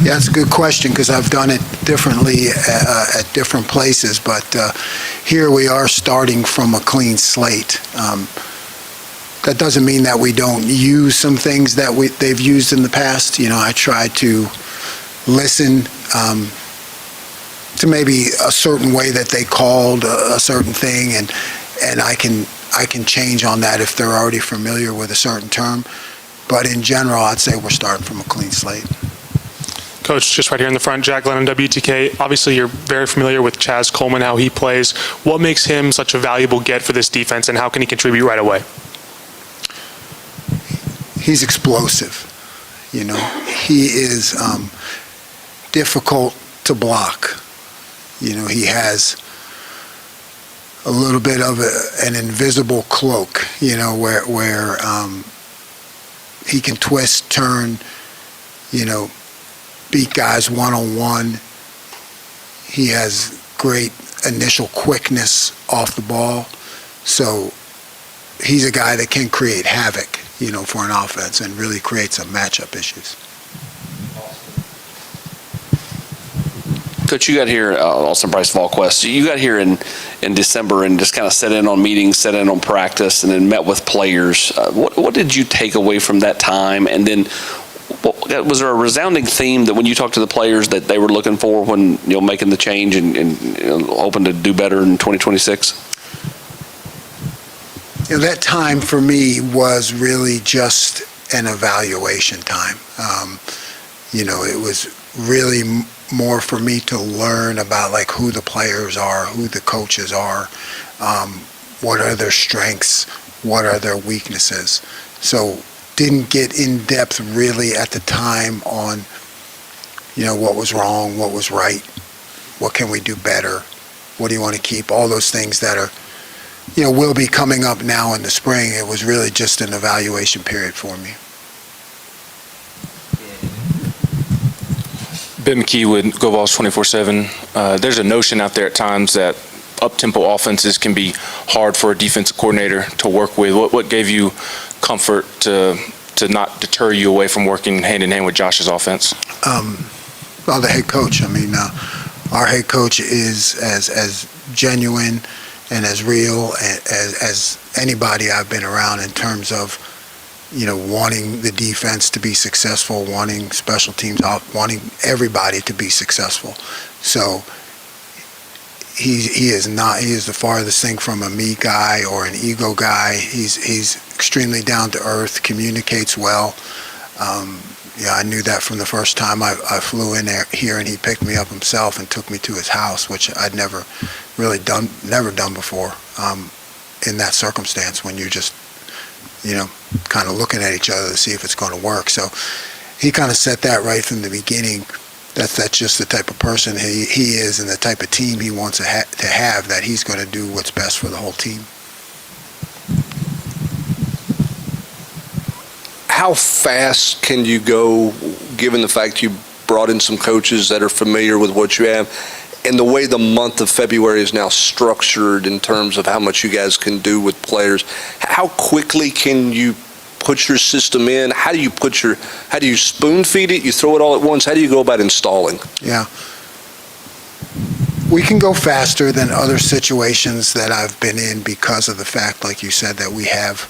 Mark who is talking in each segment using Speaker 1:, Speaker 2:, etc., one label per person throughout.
Speaker 1: Yeah, it's a good question because I've done it differently at different places, but here we are starting from a clean slate. That doesn't mean that we don't use some things that they've used in the past. I try to listen to maybe a certain way that they called a certain thing, and I can change on that if they're already familiar with a certain term. But in general, I'd say we're starting from a clean slate.
Speaker 2: Coach, just right here in the front, Jack Glennon, WTK. Obviously, you're very familiar with Chaz Coleman, how he plays. What makes him such a valuable get for this defense, and how can he contribute right away?
Speaker 1: He's explosive. He is difficult to block. He has a little bit of an invisible cloak, where he can twist, turn, beat guys one-on-one. He has great initial quickness off the ball. So he's a guy that can create havoc, for an offense and really create some matchup issues.
Speaker 3: Coach, you got here, also Bryce Volquest, you got here in December and just kind of sat in on meetings, sat in on practice, and then met with players. What did you take away from that time? And then was there a resounding theme that when you talked to the players that they were looking for when making the change and hoping to do better in 2026?
Speaker 1: That time for me was really just an evaluation time. It was really more for me to learn about who the players are, who the coaches are, what are their strengths, what are their weaknesses. So didn't get in depth really at the time on, what was wrong, what was right, what can we do better, what do you want to keep, all those things that are, will be coming up now in the spring. It was really just an evaluation period for me.
Speaker 4: Ben McKee with Go Vols 24/7. There's a notion out there at times that up-tempo offenses can be hard for a defensive coordinator to work with. What gave you comfort to not deter you away from working hand-in-hand with Josh's offense?
Speaker 1: Well, the head coach. Our head coach is as genuine and as real as anybody I've been around in terms of, wanting the defense to be successful, wanting special teams out, wanting everybody to be successful. So he is the farthest thing from a me guy or an ego guy. He's extremely down to earth, communicates well. I knew that from the first time I flew in here, and he picked me up himself and took me to his house, which I'd never done before in that circumstance when you're just, kind of looking at each other to see if it's going to work. So he kind of set that right from the beginning. That's just the type of person he is and the type of team he wants to have, that he's going to do what's best for the whole team.
Speaker 5: How fast can you go, given the fact you brought in some coaches that are familiar with what you have, and the way the month of February is now structured in terms of how much you guys can do with players? How quickly can you put your system in? How do you spoon feed it? You throw it all at once? How do you go about installing?
Speaker 1: Yeah. We can go faster than other situations that I've been in because of the fact, like you said, that we have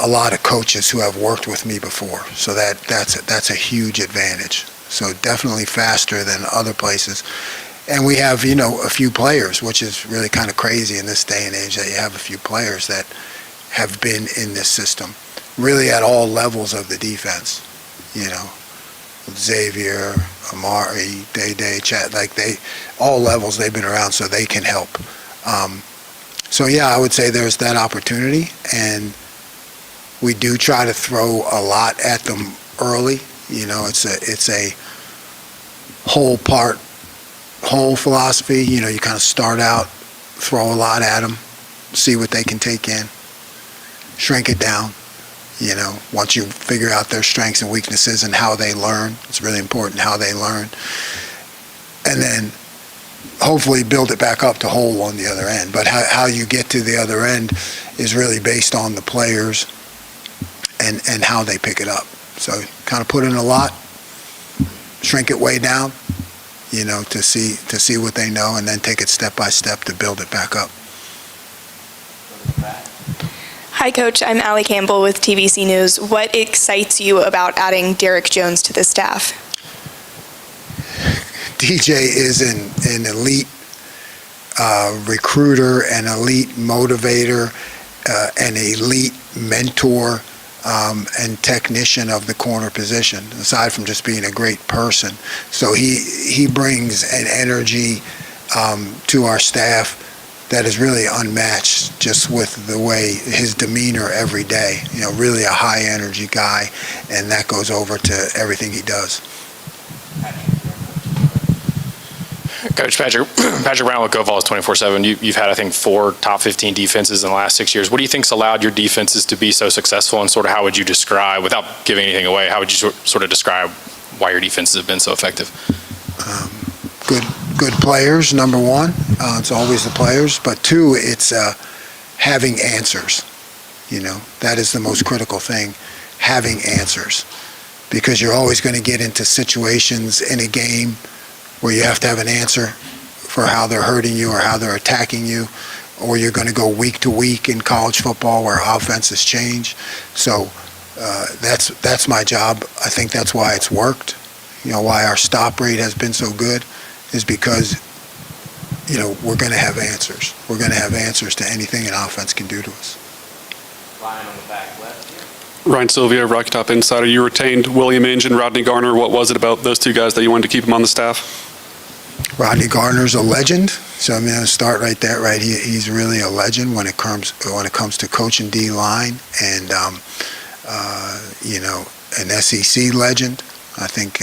Speaker 1: a lot of coaches who have worked with me before. So that's a huge advantage. So definitely faster than other places. And we have, a few players, which is really kind of crazy in this day and age, that you have a few players that have been in this system, really at all levels of the defense. Xavier, Amari, Day, Chat, all levels they've been around, so they can help. So yeah, I would say there's that opportunity, and we do try to throw a lot at them early. It's a whole philosophy. You kind of start out, throw a lot at them, see what they can take in, shrink it down. Once you figure out their strengths and weaknesses and how they learn, it's really important how they learn. And then hopefully build it back up to whole on the other end. But how you get to the other end is really based on the players and how they pick it up. So kind of put in a lot, shrink it way down, to see what they know, and then take it step by step to build it back up.
Speaker 6: Hi, Coach. I'm Allie Campbell with TVC News. What excites you about adding Derek Jones to the staff?
Speaker 1: DJ is an elite recruiter, an elite motivator, an elite mentor, and technician of the corner position, aside from just being a great person. So he brings an energy to our staff that is really unmatched, just with the way his demeanor every day. Really a high energy guy, and that goes over to everything he does.
Speaker 7: Coach Patrick Brown with Vols 24/7. You've had, I think, 4 top 15 defenses in the last 6 years. What do you think's allowed your defenses to be so successful, and sort of how would you describe, without giving anything away, how would you sort of describe why your defenses have been so effective?
Speaker 1: Good players, number one. It's always the players. But 2, it's having answers. That is the most critical thing, having answers. Because you're always going to get into situations in a game where you have to have an answer for how they're hurting you or how they're attacking you, or you're going to go week to week in college football where offenses change. So that's my job. I think that's why it's worked. Why our stop rate has been so good is because, we're going to have answers. We're going to have answers to anything an offense can do to us.
Speaker 3: Ryan on the back left.
Speaker 8: Ryan Sylvia, Rocky Top Insider. You retained William Inge and Rodney Garner. What was it about those 2 guys that you wanted to keep them on the staff?
Speaker 1: Rodney Garner's a legend, so I'm going to start right there. Right, he's really a legend when it comes to coaching D-line, and an SEC legend. I think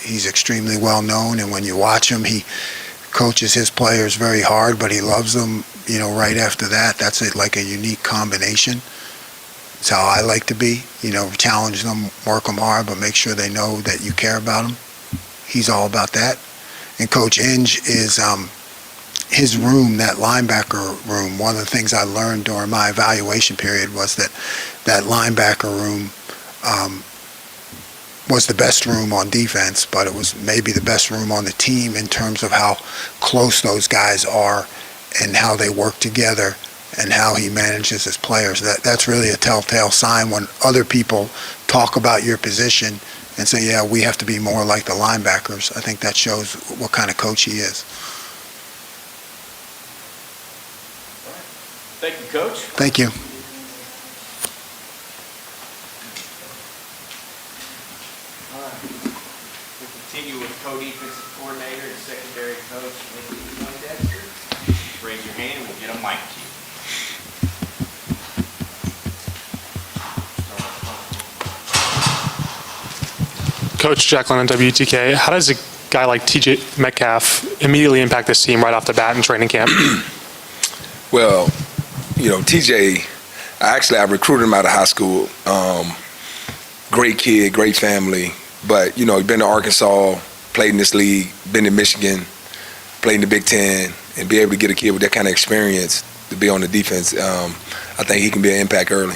Speaker 1: he's extremely well known, and when you watch him, he coaches his players very hard, but he loves them. Right after that, that's like a unique combination. It's how I like to be. Challenge them, work them hard, but make sure they know that you care about them. He's all about that. And Coach Inge is his room, that linebacker room. One of the things I learned during my evaluation period was that linebacker room was the best room on defense, but it was maybe the best room on the team in terms of how close those guys are and how they work together and how he manages his players. That's really a telltale sign when other people talk about your position and say, yeah, we have to be more like the linebackers. I think that shows what kind of coach he is.
Speaker 7: Thank you, Coach.
Speaker 1: Thank you.
Speaker 9: All right. We'll continue with co-defensive coordinator and secondary coach, Nick Dexter. Raise your hand and we'll get a mic to you.
Speaker 2: Coach Jacqueline on WTK, how does a guy like TJ Metcalf immediately impact this team right off the bat in training camp?
Speaker 10: Well, TJ, I recruited him out of high school. Great kid, great family. But, he's been to Arkansas, played in this league, been to Michigan, played in the Big Ten, and be able to get a kid with that kind of experience to be on the defense, I think he can be an impact early.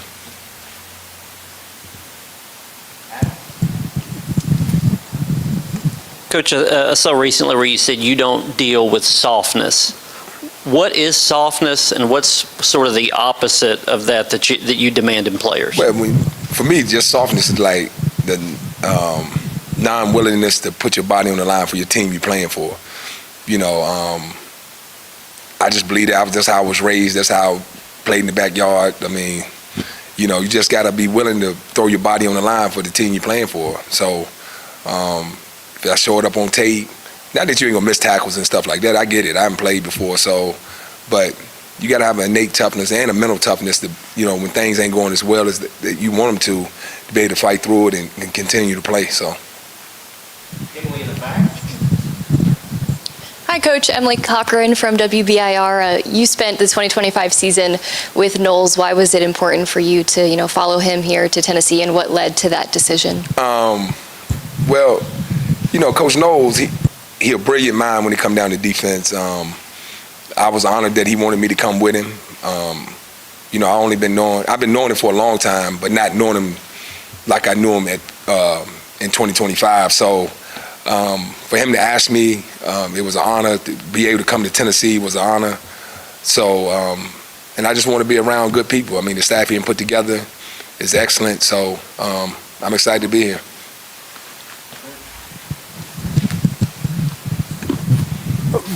Speaker 11: Coach, I saw recently where you said you don't deal with softness. What is softness, and what's sort of the opposite of that you demand in players?
Speaker 10: Well, for me, just softness is like the non-willingness to put your body on the line for your team you're playing for. I just believe that's how I was raised. That's how I played in the backyard. I mean, you just got to be willing to throw your body on the line for the team you're playing for. So if I showed up on tape, not that you ain't going to miss tackles and stuff like that. I get it. I haven't played before. But you got to have an innate toughness and a mental toughness to, when things ain't going as well as that you want them to be able to fight through it and continue to play. So.
Speaker 9: Emily in the back.
Speaker 12: Hi, Coach. Emily Cochran from WBIR. You spent the 2025 season with Knowles. Why was it important for you to, follow him here to Tennessee, and what led to that decision?
Speaker 10: Well, Coach Knowles, he a brilliant mind when it come down to defense. I was honored that he wanted me to come with him. I've been knowing him for a long time, but not knowing him like I knew him in 2025. So For him to ask me, it was an honor. To be able to come to Tennessee was an honor. So, and I just want to be around good people. I mean, the staff being put together is excellent. So I'm excited to be here.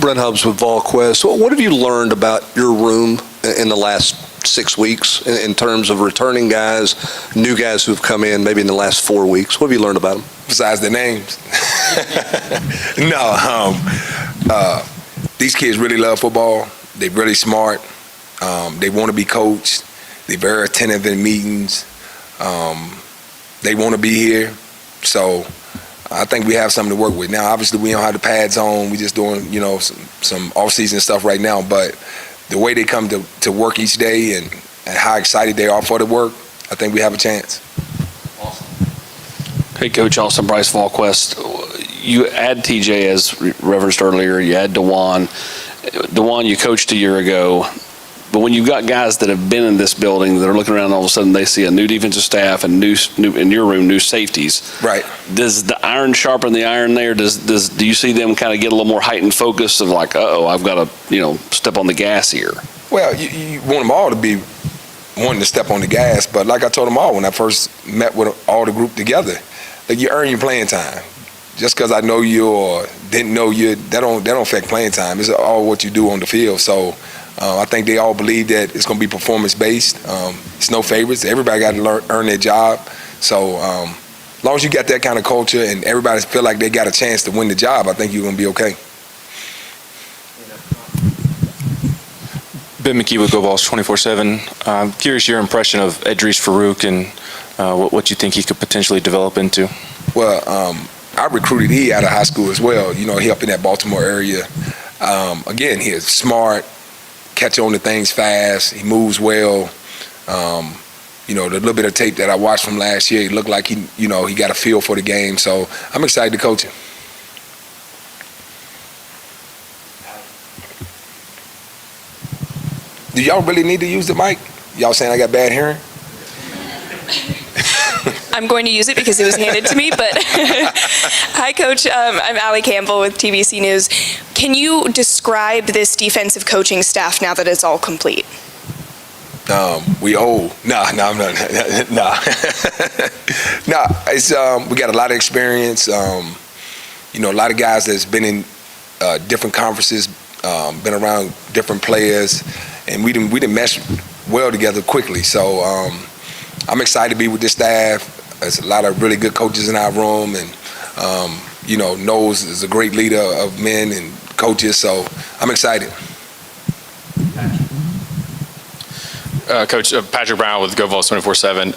Speaker 5: Brent Hubbs with VolQuest. What have you learned about your room in the last 6 weeks in terms of returning guys, new guys who've come in maybe in the last 4 weeks? What have you learned about them?
Speaker 10: Besides their names. No, these kids really love football. They're really smart. They want to be coached. They're very attentive in meetings. They want to be here. So I think we have something to work with. Now, obviously, we don't have the pads on. We're just doing, some off-season stuff right now. But the way they come to work each day and how excited they are for the work, I think we have a chance.
Speaker 3: Hey, Coach, Austin Bryce, VolQuest. You add TJ, as referenced earlier. You add DeJuan. DeJuan, you coached a year ago. But when you've got guys that have been in this building that are looking around, all of a sudden they see a new defensive staff and new in your room, new safeties.
Speaker 10: Right.
Speaker 3: Does the iron sharpen the iron there? Do you see them kind of get a little more heightened focus of like, I've got to, step on the gas here?
Speaker 10: Well, you want them all to be wanting to step on the gas. But like I told them all when I first met with all the group together, like you earn your playing time. Just because I know you or didn't know you, that don't affect playing time. It's all what you do on the field. So I think they all believe that it's going to be performance-based. It's no favorites. Everybody got to earn their job. So as long as you got that kind of culture and everybody feel like they got a chance to win the job, I think you're going to be okay.
Speaker 4: Ben McKee with Vols 24/7. I'm curious your impression of Edris Farouk and what you think he could potentially develop into.
Speaker 10: Well, I recruited he out of high school as well. He up in that Baltimore area. Again, he is smart, catch on to things fast. He moves well. The little bit of tape that I watched from last year, he looked like he got a feel for the game. So I'm excited to coach him. Do y'all really need to use the mic? Y'all saying I got bad hearing?
Speaker 6: I'm going to use it because it was handed to me, but hi, Coach. I'm Allie Campbell with TVC News. Can you describe this defensive coaching staff now that it's all complete?
Speaker 10: We old. Nah, I'm not. Nah. Nah, it's, we got a lot of experience. A lot of guys that's been in different conferences, been around different players, and we didn't mesh well together quickly. So I'm excited to be with this staff. There's a lot of really good coaches in our room, and Knowles is a great leader of men and coaches. So I'm excited.
Speaker 7: Coach Patrick Brown with Vols 24/7.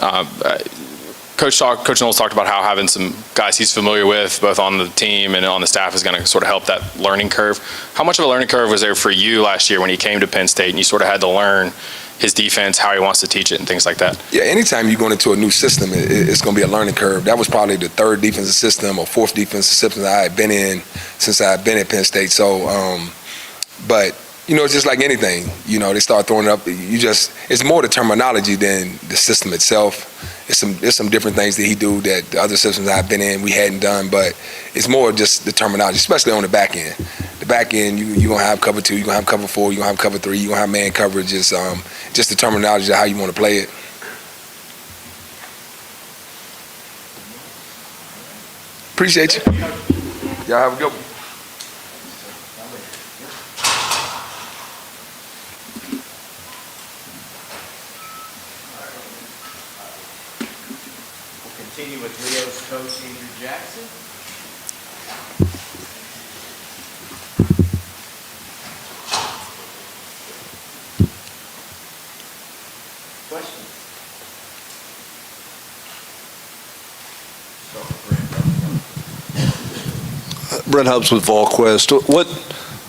Speaker 7: Coach Knowles talked about how having some guys he's familiar with, both on the team and on the staff, is going to sort of help that learning curve. How much of a learning curve was there for you last year when you came to Penn State and you sort of had to learn his defense, how he wants to teach it, and things like that?
Speaker 10: Yeah, anytime you're going into a new system, it's going to be a learning curve. That was probably the third defensive system or fourth defensive system that I had been in since I had been at Penn State. So, but it's just like anything. They start throwing it up. It's more the terminology than the system itself. There's some different things that he do that the other systems I've been in we hadn't done, but it's more just the terminology, especially on the back end. The back end, you're going to have cover 2, you're going to have cover 4, you're going to have cover 3, you're going to have man coverage. It's just the terminology of how you want to play it. Appreciate you. Y'all have a good one.
Speaker 9: Continue with Leo's coach, Andrew Jackson. Questions?
Speaker 5: Brent Hubbs with VolQuest.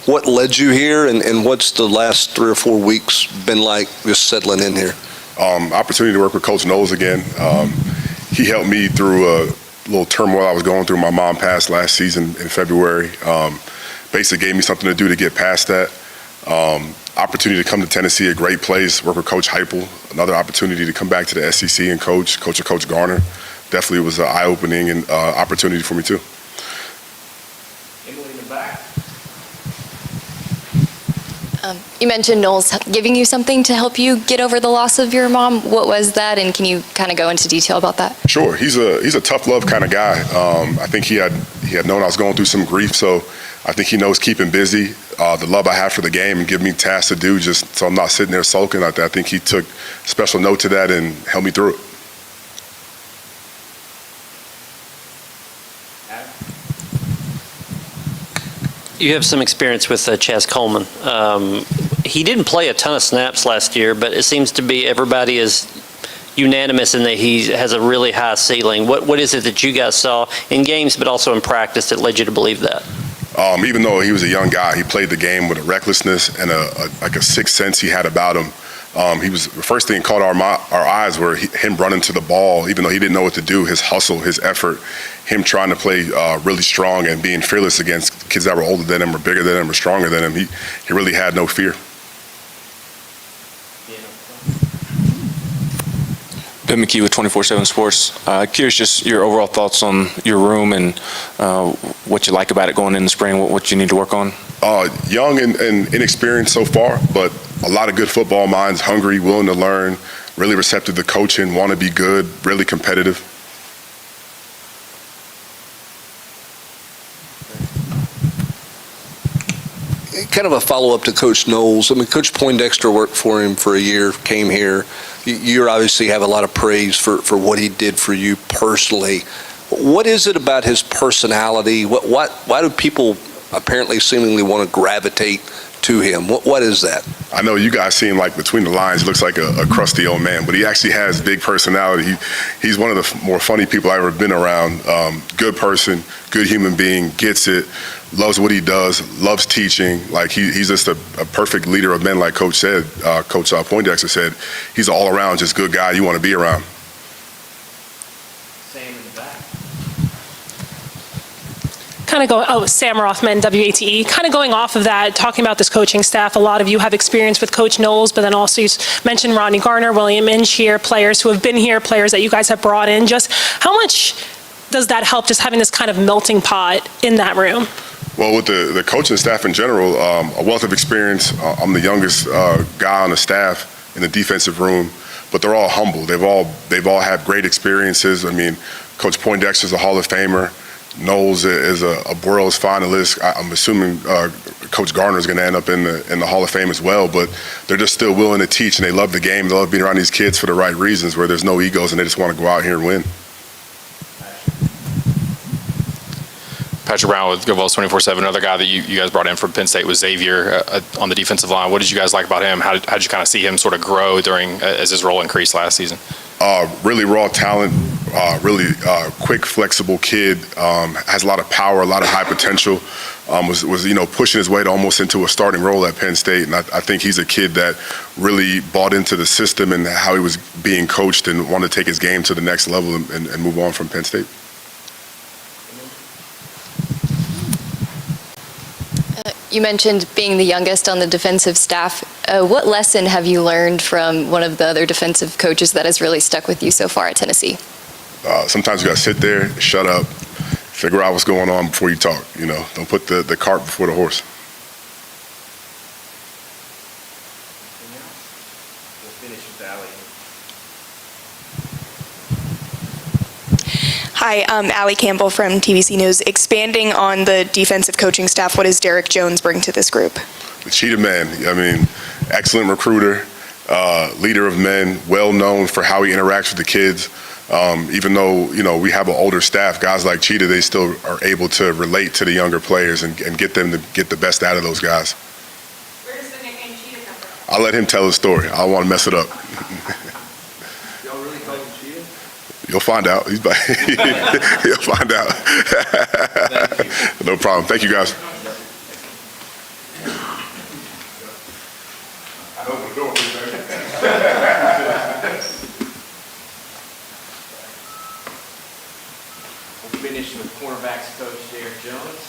Speaker 5: What led you here, and what's the last 3 or 4 weeks been like just settling in here?
Speaker 13: Opportunity to work with Coach Knowles again. He helped me through a little turmoil I was going through. My mom passed last season in February. Basically gave me something to do to get past that. Opportunity to come to Tennessee, a great place, work with Coach Heupel. Another opportunity to come back to the SEC and coach Coach Garner. Definitely was an eye-opening and opportunity for me too.
Speaker 12: You mentioned Knowles giving you something to help you get over the loss of your mom. What was that, and can you kind of go into detail about that?
Speaker 13: Sure, he's a tough love kind of guy. I think he had known I was going through some grief, so I think he knows keeping busy, the love I have for the game, and giving me tasks to do just so I'm not sitting there sulking. I think he took special note to that and helped me through it.
Speaker 11: You have some experience with Chaz Coleman. He didn't play a ton of snaps last year, but it seems to be everybody is unanimous in that he has a really high ceiling. What is it that you guys saw in games, but also in practice, that led you to believe that?
Speaker 13: Even though he was a young guy, he played the game with a recklessness and a sixth sense he had about him. He was the first thing caught our eyes were him running to the ball, even though he didn't know what to do. His hustle, his effort, him trying to play really strong and being fearless against kids that were older than him or bigger than him or stronger than him. He really had no fear.
Speaker 4: Ben McKee with 24/7 Sports. Curious just your overall thoughts on your room and what you like about it going in the spring, what you need to work on.
Speaker 13: Young and inexperienced so far, but a lot of good football minds, hungry, willing to learn, really receptive to coaching, want to be good, really competitive.
Speaker 5: Kind of a follow-up to Coach Knowles. I mean, Coach Poindexter worked for him for a year, came here. You obviously have a lot of praise for what he did for you personally. What is it about his personality? Why do people apparently seemingly want to gravitate to him? What is that?
Speaker 13: I know you guys see him like between the lines. He looks like a crusty old man, but he actually has big personality. He's one of the more funny people I've ever been around. Good person, good human being, gets it, loves what he does, loves teaching. Like he's just a perfect leader of men, like Coach said. Coach Poindexter said, he's an all-around just good guy you want to be around.
Speaker 14: Sam Rothman, WATE. Kind of going off of that, talking about this coaching staff, a lot of you have experience with Coach Knowles, but then also you mentioned Rodney Garner, William Inge here, players who have been here, players that you guys have brought in. Just how much does that help, just having this kind of melting pot in that room?
Speaker 13: Well, with the coaching staff in general, a wealth of experience. I'm the youngest guy on the staff in the defensive room, but they're all humble. They've all had great experiences. I mean, Coach Poindexter's a Hall of Famer. Knowles is a World's finalist. I'm assuming Coach Garner is going to end up in the Hall of Fame as well, but they're just still willing to teach, and they love the game. They love being around these kids for the right reasons, where there's no egos, and they just want to go out here and win.
Speaker 7: Patrick Brown with Vols 24/7. Another guy that you guys brought in from Penn State was Xavier on the defensive line. What did you guys like about him? How did you kind of see him sort of grow as his role increased last season?
Speaker 13: Really raw talent, really quick, flexible kid. Has a lot of power, a lot of high potential. Was pushing his way to almost into a starting role at Penn State, and I think he's a kid that really bought into the system and how he was being coached and wanted to take his game to the next level and move on from Penn State.
Speaker 12: You mentioned being the youngest on the defensive staff. What lesson have you learned from one of the other defensive coaches that has really stuck with you so far at Tennessee?
Speaker 13: Sometimes you got to sit there, shut up, figure out what's going on before you talk. Don't put the cart before the horse.
Speaker 9: We'll finish with Allie.
Speaker 6: Hi, I'm Allie Campbell from TVC News. Expanding on the defensive coaching staff, what does Derek Jones bring to this group?
Speaker 13: The Cheetah man. I mean, excellent recruiter, leader of men, well known for how he interacts with the kids. Even though we have an older staff, guys like Cheetah, they still are able to relate to the younger players and get them to get the best out of those guys.
Speaker 14: Where does the nickname Cheetah come from?
Speaker 13: I'll let him tell his story. I don't want to mess it up.
Speaker 9: Y'all really call him Cheetah?
Speaker 13: You'll find out. You'll find out. No problem. Thank you, guys. I opened the door for you,
Speaker 9: We'll finish with cornerbacks coach Derek Jones.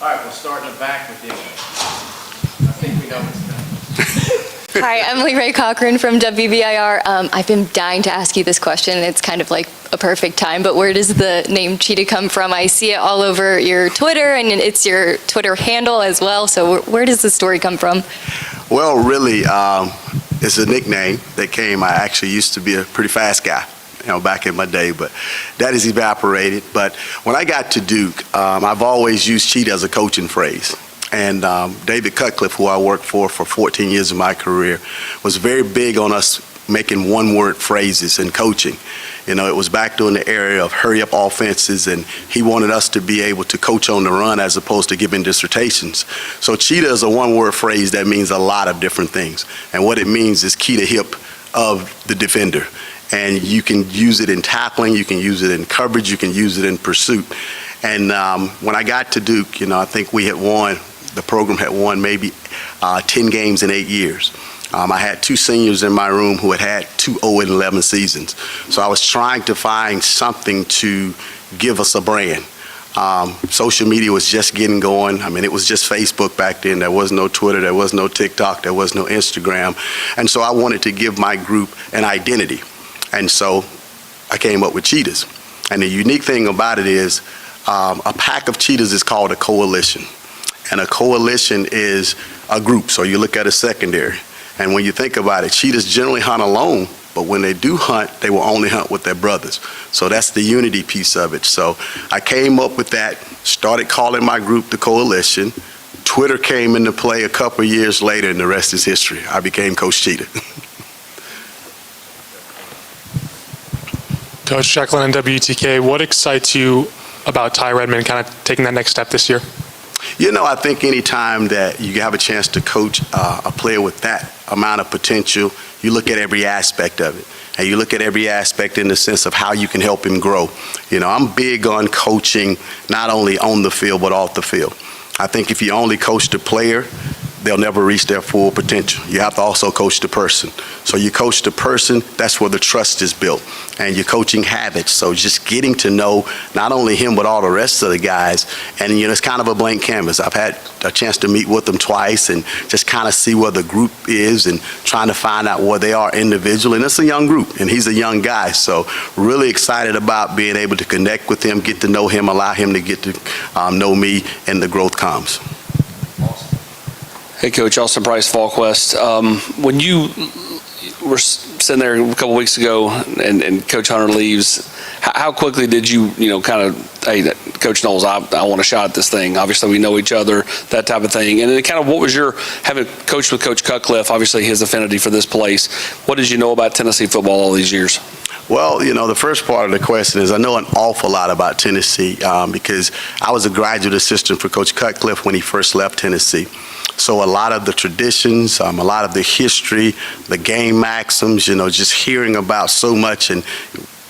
Speaker 9: All right, we'll start in the back with you. I think we know what's done.
Speaker 12: Hi, Emily Ray Cochran from WBIR. I've been dying to ask you this question. It's kind of like a perfect time, but where does the name Cheetah come from? I see it all over your Twitter, and it's your Twitter handle as well. So where does the story come from?
Speaker 15: Well, really, it's a nickname that came. I actually used to be a pretty fast guy, back in my day, but that has evaporated. But when I got to Duke, I've always used Cheetah as a coaching phrase. And David Cutcliffe, who I worked for 14 years of my career, was very big on us making one-word phrases in coaching. It was back during the era of hurry-up offenses, and he wanted us to be able to coach on the run as opposed to giving dissertations. So Cheetah is a one-word phrase that means a lot of different things. And what it means is key to hip of the defender. And you can use it in tackling, you can use it in coverage, you can use it in pursuit. And when I got to Duke, I think the program had won maybe 10 games in 8 years. I had two seniors in my room who had 2 0-11 seasons. So I was trying to find something to give us a brand. Social media was just getting going. It was just Facebook back then. There was no Twitter, there was no TikTok, there was no Instagram. And so I wanted to give my group an identity. And so I came up with Cheetahs. And the unique thing about it is a pack of cheetahs is called a coalition. And a coalition is a group, so you look at a secondary. And when you think about it, cheetahs generally hunt alone, but when they do hunt, they will only hunt with their brothers. So that's the unity piece of it. So I came up with that, started calling my group the coalition. Twitter came into play a couple of years later, and the rest is history. I became Coach Cheetah.
Speaker 2: Coach Jack Glennon, WTK, what excites you about Ty Redmond kind of taking that next step this year?
Speaker 15: I think any time that you have a chance to coach a player with that amount of potential, you look at every aspect of it. And you look at every aspect in the sense of how you can help him grow. I'm big on coaching not only on the field, but off the field. I think if you only coach the player, they'll never reach their full potential. You have to also coach the person. So you coach the person, that's where the trust is built. And you're coaching habits. So just getting to know not only him, but all the rest of the guys. And, it's kind of a blank canvas. I've had a chance to meet with them twice and just kind of see where the group is and trying to find out where they are individually. And it's a young group, and he's a young guy. So really excited about being able to connect with him, get to know him, allow him to get to know me, and the growth comes.
Speaker 3: Hey, Coach, Austin Price, VolQuest. When you were sitting there a couple weeks ago and Coach Hunter leaves, how quickly did you, hey, Coach Knowles, I want a shot at this thing. Obviously, we know each other, that type of thing. And then kind of what was having coached with Coach Cutcliffe, obviously his affinity for this place, what did you know about Tennessee football all these years?
Speaker 15: Well, the first part of the question is I know an awful lot about Tennessee because I was a graduate assistant for Coach Cutcliffe when he first left Tennessee. So a lot of the traditions, a lot of the history, the game maxims, just hearing about so much and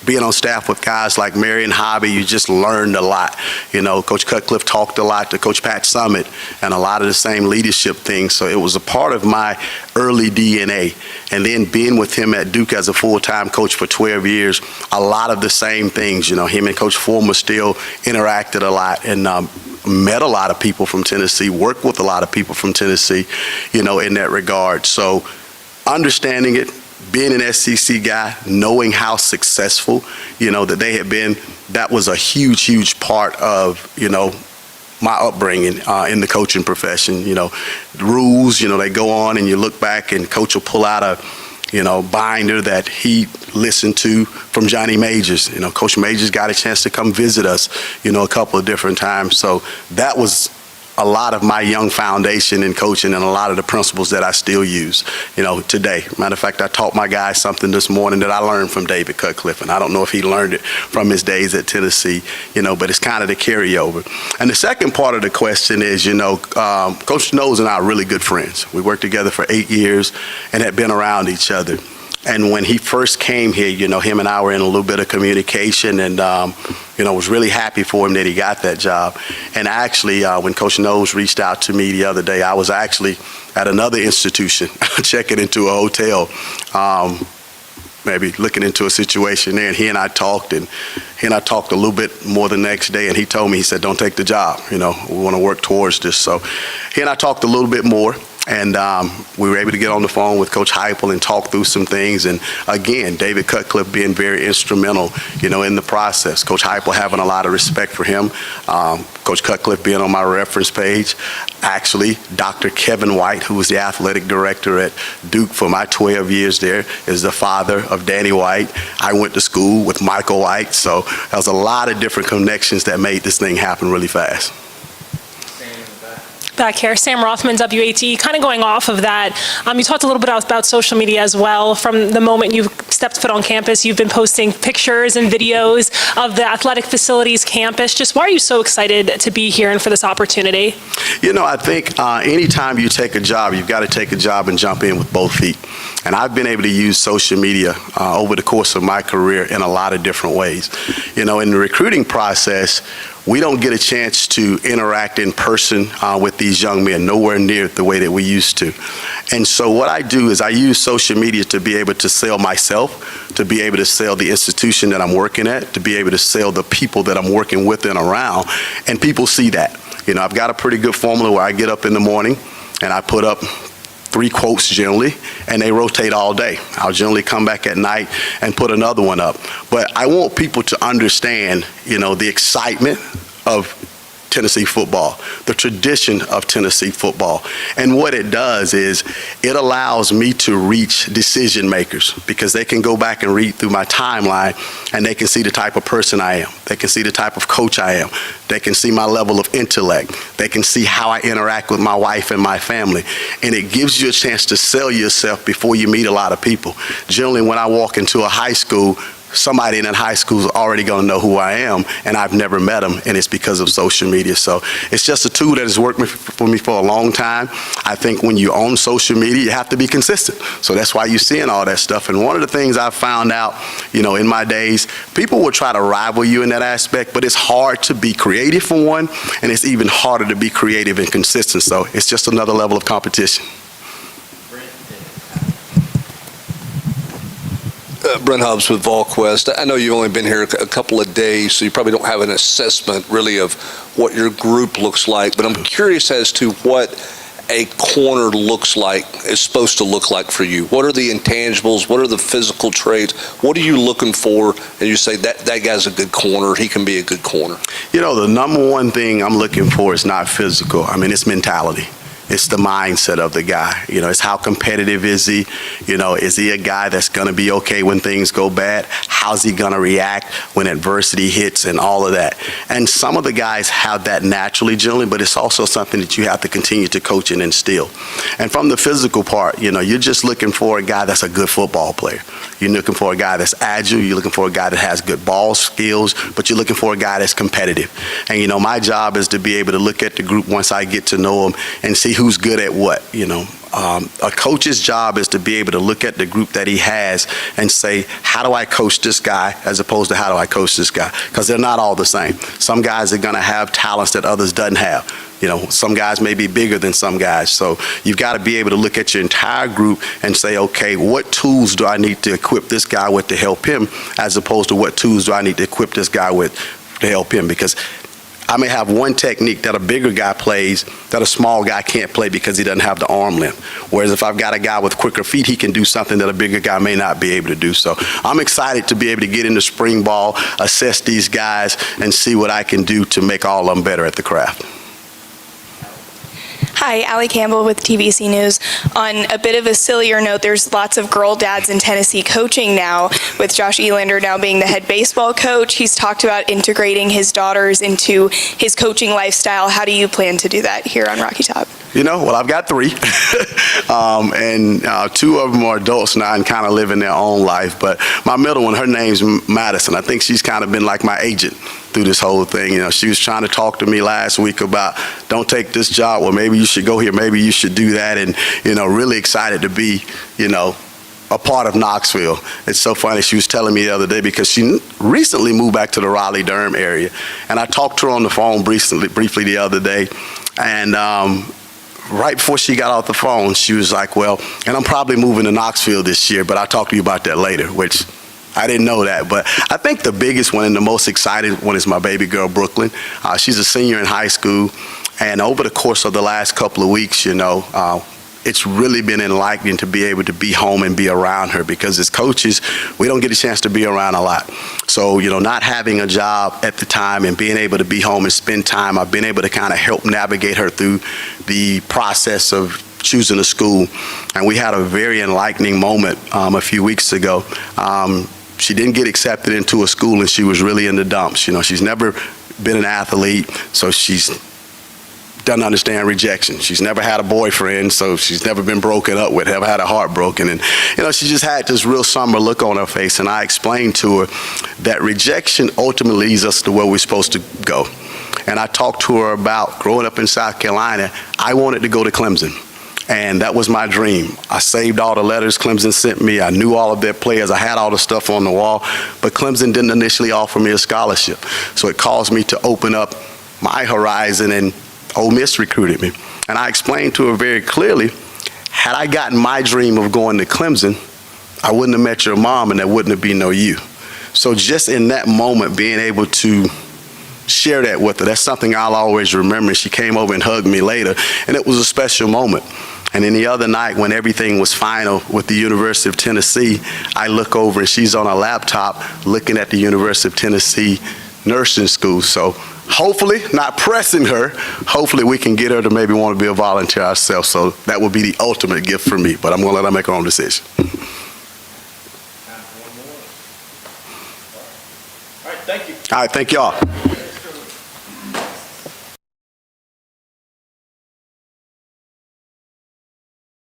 Speaker 15: being on staff with guys like Marion Hobby, you just learned a lot. Coach Cutcliffe talked a lot to Coach Pat Summitt and a lot of the same leadership things. So it was a part of my early DNA. And then being with him at Duke as a full-time coach for 12 years, a lot of the same things. Him and Coach Fulmer still interacted a lot and met a lot of people from Tennessee, worked with a lot of people from Tennessee, in that regard. So understanding it, being an SEC guy, knowing how successful, that they had been, that was a huge, huge part of, my upbringing in the coaching profession. The rules, they go on and you look back and Coach will pull out a binder that he listened to from Johnny Majors. Coach Majors got a chance to come visit us, a couple of different times. So that was a lot of my young foundation in coaching and a lot of the principles that I still use, today. Matter of fact, I taught my guys something this morning that I learned from David Cutcliffe, and I don't know if he learned it from his days at Tennessee, but it's kind of the carryover. And the second part of the question is, Coach Knowles and I are really good friends. We worked together for 8 years and had been around each other. And when he first came here, him and I were in a little bit of communication and, was really happy for him that he got that job. And actually, when Coach Knowles reached out to me the other day, I was actually at another institution checking into a hotel, maybe looking into a situation there. And he and I talked a little bit more the next day. And he told me, he said, don't take the job. We want to work towards this. So he and I talked a little bit more. And we were able to get on the phone with Coach Heupel and talk through some things. And again, David Cutcliffe being very instrumental, in the process. Coach Heupel having a lot of respect for him. Coach Cutcliffe being on my reference page. Actually, Dr. Kevin White, who was the athletic director at Duke for my 12 years there, is the father of Danny White. I went to school with Michael White, so there was a lot of different connections that made this thing happen really fast.
Speaker 14: Back here, Sam Rothman, WATE, kind of going off of that, you talked a little bit about social media as well. From the moment you stepped foot on campus, you've been posting pictures and videos of the athletic facilities campus. Just why are you so excited to be here and for this opportunity?
Speaker 15: I think anytime you take a job, you've got to take a job and jump in with both feet. And I've been able to use social media over the course of my career in a lot of different ways. In the recruiting process, we don't get a chance to interact in person with these young men, nowhere near the way that we used to. And so what I do is I use social media to be able to sell myself, to be able to sell the institution that I'm working at, to be able to sell the people that I'm working with and around, and people see that. I've got a pretty good formula where I get up in the morning and I put up 3 quotes generally, and they rotate all day. I'll generally come back at night and put another one up. But I want people to understand, the excitement of Tennessee football, the tradition of Tennessee football. And what it does is it allows me to reach decision makers because they can go back and read through my timeline and they can see the type of person I am. They can see the type of coach I am. They can see my level of intellect. They can see how I interact with my wife and my family. And it gives you a chance to sell yourself before you meet a lot of people. Generally, when I walk into a high school, somebody in that high school is already going to know who I am, and I've never met them, and it's because of social media. So it's just a tool that has worked for me for a long time. I think when you own social media, you have to be consistent. So that's why you're seeing all that stuff. And one of the things I found out, in my days, people will try to rival you in that aspect, but it's hard to be creative for one, and it's even harder to be creative and consistent. So it's just another level of competition.
Speaker 5: Brent Hobbs with VolQuest. I know you've only been here a couple of days, so you probably don't have an assessment really of what your group looks like, but I'm curious as to what a corner is supposed to look like for you. What are the intangibles? What are the physical traits? What are you looking for? And you say that guy's a good corner, he can be a good corner.
Speaker 15: The number one thing I'm looking for is not physical. It's mentality. It's the mindset of the guy. It's how competitive is he? Is he a guy that's going to be okay when things go bad? How's he going to react when adversity hits and all of that? And some of the guys have that naturally, generally, but it's also something that you have to continue to coach and instill. And from the physical part, you're just looking for a guy that's a good football player. You're looking for a guy that's agile. You're looking for a guy that has good ball skills, but you're looking for a guy that's competitive. And, my job is to be able to look at the group once I get to know them and see who's good at what. A coach's job is to be able to look at the group that he has and say, how do I coach this guy as opposed to how do I coach this guy? Because they're not all the same. Some guys are going to have talents that others doesn't have. Some guys may be bigger than some guys. So you've got to be able to look at your entire group and say, okay, what tools do I need to equip this guy with to help him, as opposed to what tools do I need to equip this guy with to help him? Because I may have one technique that a bigger guy plays that a small guy can't play because he doesn't have the arm length. Whereas if I've got a guy with quicker feet, he can do something that a bigger guy may not be able to do. So I'm excited to be able to get into spring ball, assess these guys, and see what I can do to make all of them better at the craft.
Speaker 6: Hi, Allie Campbell with TVC News. On a bit of a sillier note, there's lots of girl dads in Tennessee coaching now, with Josh Elander now being the head baseball coach. He's talked about integrating his daughters into his coaching lifestyle. How do you plan to do that here on Rocky Top?
Speaker 15: Well, I've got 3, and 2 of them are adults now and kind of living their own life. But my middle one, her name's Madison. I think she's kind of been like my agent through this whole thing. She was trying to talk to me last week about, don't take this job. Well, maybe you should go here. Maybe you should do that. And, really excited to be, a part of Knoxville. It's so funny. She was telling me the other day because she recently moved back to the Raleigh-Durham area. And I talked to her on the phone briefly the other day. And right before she got off the phone, she was like, well, and I'm probably moving to Knoxville this year, but I'll talk to you about that later, which I didn't know that. But I think the biggest one and the most exciting one is my baby girl, Brooklyn. She's a senior in high school. And over the course of the last couple of weeks, it's really been enlightening to be able to be home and be around her, because as coaches, we don't get a chance to be around a lot. So, not having a job at the time and being able to be home and spend time, I've been able to kind of help navigate her through the process of choosing a school. And we had a very enlightening moment a few weeks ago. She didn't get accepted into a school, and she was really in the dumps. She's never been an athlete, so she's doesn't understand rejection. She's never had a boyfriend, so she's never been broken up with, never had a heart broken. And, she just had this real somber look on her face, and I explained to her that rejection ultimately leads us to where we're supposed to go. And I talked to her about growing up in South Carolina. I wanted to go to Clemson, and that was my dream. I saved all the letters Clemson sent me. I knew all of their players. I had all the stuff on the wall, but Clemson didn't initially offer me a scholarship. So it caused me to open up my horizon, and Ole Miss recruited me. And I explained to her very clearly, had I gotten my dream of going to Clemson, I wouldn't have met your mom, and there wouldn't have been no you. So just in that moment, being able to share that with her, that's something I'll always remember. She came over and hugged me later, and it was a special moment. And then the other night, when everything was final with the University of Tennessee, I look over and she's on a laptop looking at the University of Tennessee nursing school. So hopefully, not pressing her, hopefully we can get her to maybe want to be a volunteer ourselves. So that would be the ultimate gift for me, but I'm going to let her make her own decision.
Speaker 9: All right, thank you.
Speaker 15: All right, thank y'all.